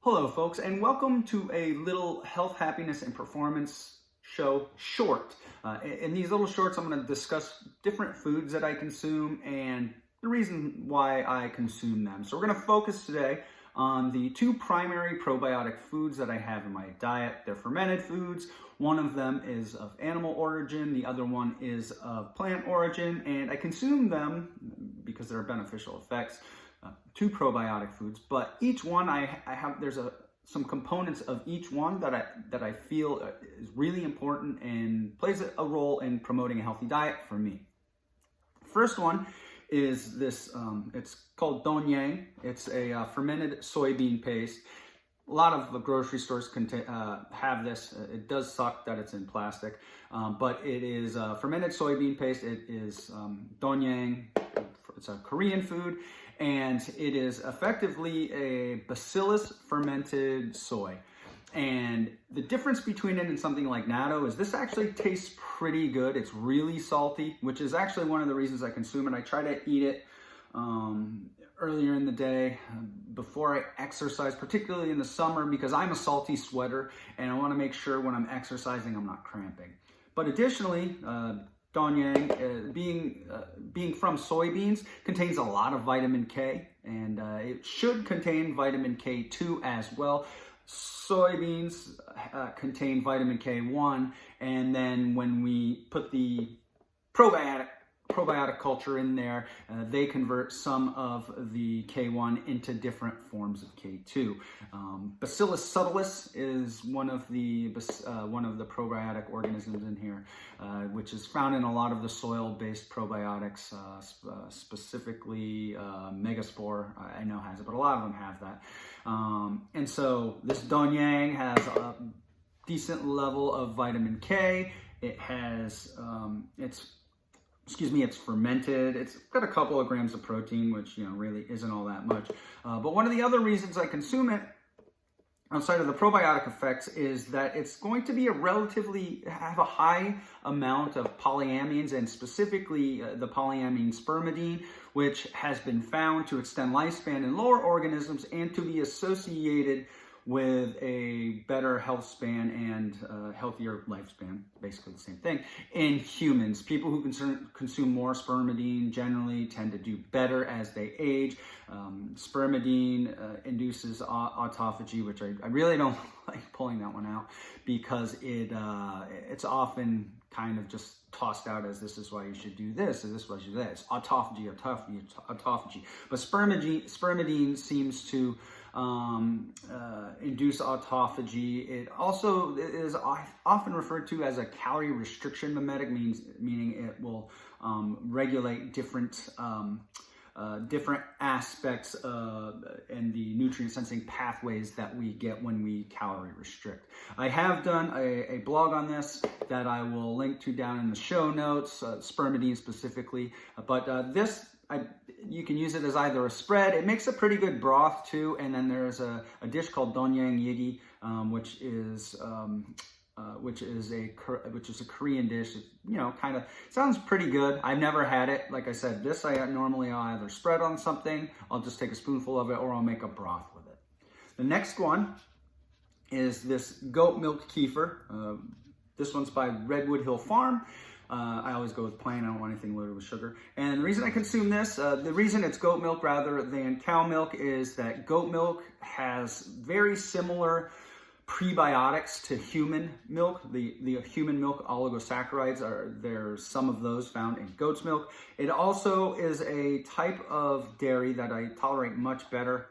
Hello folks, and welcome to a little health, happiness, and performance show short. In these little shorts, I'm going to discuss different foods that I consume and the reason why I consume them. So we're going to focus today on the two primary probiotic foods that I have in my diet. They're fermented foods. One of them is of animal origin, the other one is of plant origin, and I consume them because there are beneficial effects. Two probiotic foods, but each one there's some components of each one that I feel is really important and plays a role in promoting a healthy diet for me. First one is this, it's called Donyang. It's a fermented soybean paste. A lot of the grocery stores have this. It does suck that it's in plastic, but it is fermented soybean paste. It is Donyang. It's a Korean food, and it is effectively a bacillus fermented soy. And the difference between it and something like natto is this actually tastes pretty good. It's really salty, which is actually one of the reasons I consume it. I try to eat it earlier in the day before I exercise, particularly in the summer, because I'm a salty sweater and I want to make sure when I'm exercising I'm not cramping. But additionally, Donyang, being from soybeans, contains a lot of vitamin K, and it should contain vitamin K2 as well. Soybeans contain vitamin K1, and then when we put the probiotic culture in there, they convert some of the K1 into different forms of K2. Bacillus subtilis is one of the probiotic organisms in here, which is found in a lot of the soil-based probiotics, specifically Megaspore, I know has it, but a lot of them have that. And so this Donyang has a decent level of vitamin K. It has, it's fermented. It's got a couple of grams of protein, which, really isn't all that much. But one of the other reasons I consume it, outside of the probiotic effects, is that it's going to be have a high amount of polyamines, and specifically the polyamine spermidine, which has been found to extend lifespan in lower organisms and to be associated with a better health span and healthier lifespan, basically the same thing, in humans. People who consume more spermidine generally tend to do better as they age. Spermidine induces autophagy, which I really don't like pulling that one out, because it's often kind of just tossed out as this is why you should do this, and this is why you should do that. It's autophagy. But spermidine seems to induce autophagy. It also is often referred to as a calorie restriction mimetic, meaning it will regulate different aspects and the nutrient sensing pathways that we get when we calorie restrict. I have done a blog on this that I will link to down in the show notes, spermidine specifically, but you can use it as either a spread. It makes a pretty good broth too, and then there's a dish called Donyang Yigi, which is a Korean dish. It, kind of sounds pretty good. I've never had it. Like I said, this I'll either spread on something, I'll just take a spoonful of it, or I'll make a broth with it. The next one is this goat milk kefir. This one's by Redwood Hill Farm. I always go with plain. I don't want anything loaded with sugar. And the reason I consume this, the reason it's goat milk rather than cow milk, is that goat milk has very similar prebiotics to human milk. The human milk oligosaccharides, there's some of those found in goat's milk. It also is a type of dairy that I tolerate much better.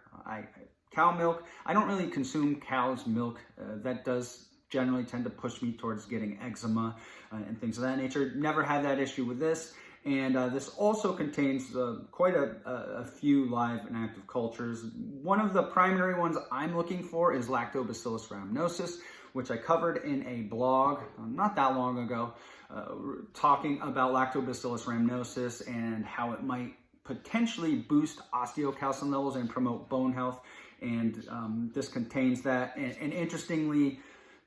Cow milk, I don't really consume cow's milk. That does generally tend to push me towards getting eczema and things of that nature. Never had that issue with this. And this also contains quite a few live and active cultures. One of the primary ones I'm looking for is Lactobacillus Rhamnosus, which I covered in a blog not that long ago, talking about Lactobacillus Rhamnosus and how it might potentially boost osteocalcin levels and promote bone health. And this contains that. And interestingly,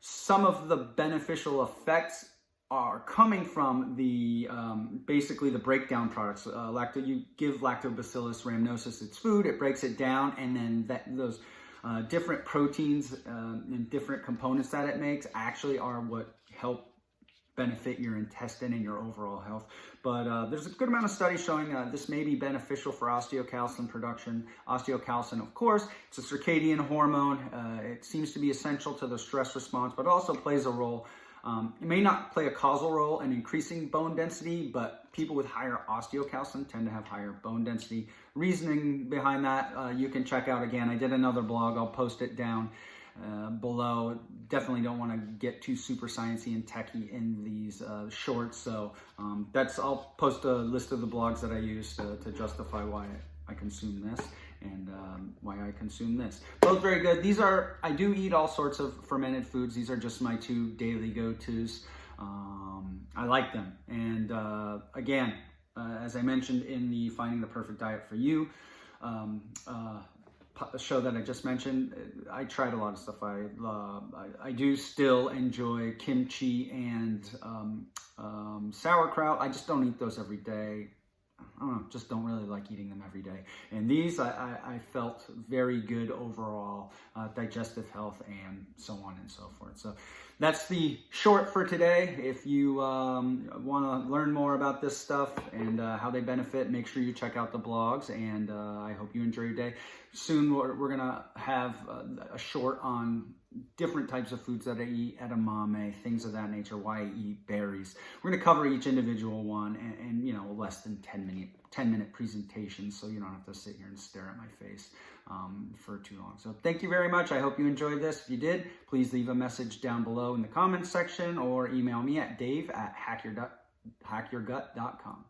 some of the beneficial effects are coming from the basically the breakdown products. You give Lactobacillus rhamnosus its food, it breaks it down, and then those different proteins and different components that it makes actually are what help benefit your intestine and your overall health. But there's a good amount of studies showing this may be beneficial for osteocalcin production. Osteocalcin, of course, it's a circadian hormone. It seems to be essential to the stress response, but also plays a role. It may not play a causal role in increasing bone density, but people with higher osteocalcin tend to have higher bone density. Reasoning behind that, you can check out again. I did another blog. I'll post it down below. Definitely don't want to get too super sciencey and techy in these shorts. So I'll post a list of the blogs that I use to justify why I consume this and why I consume this. Both very good. I do eat all sorts of fermented foods. These are just my two daily go-tos. I like them. And again, as I mentioned in the Finding the Perfect Diet for You show that I just mentioned, I tried a lot of stuff. I do still enjoy kimchi and sauerkraut. I just don't eat those every day. I don't know, just don't really like eating them every day. And these, I felt very good overall, digestive health and so on and so forth. So that's the short for today. If you want to learn more about this stuff and how they benefit, make sure you check out the blogs. And I hope you enjoy your day. Soon we're going to have a short on different types of foods that I eat, edamame, things of that nature, why I eat berries. We're going to cover each individual one and you know, less than 10-minute presentations, so you don't have to sit here and stare at my face for too long. So thank you very much. I hope you enjoyed this. If you did, please leave a message down below in the comments section or email me at dave@hackyourgut.com.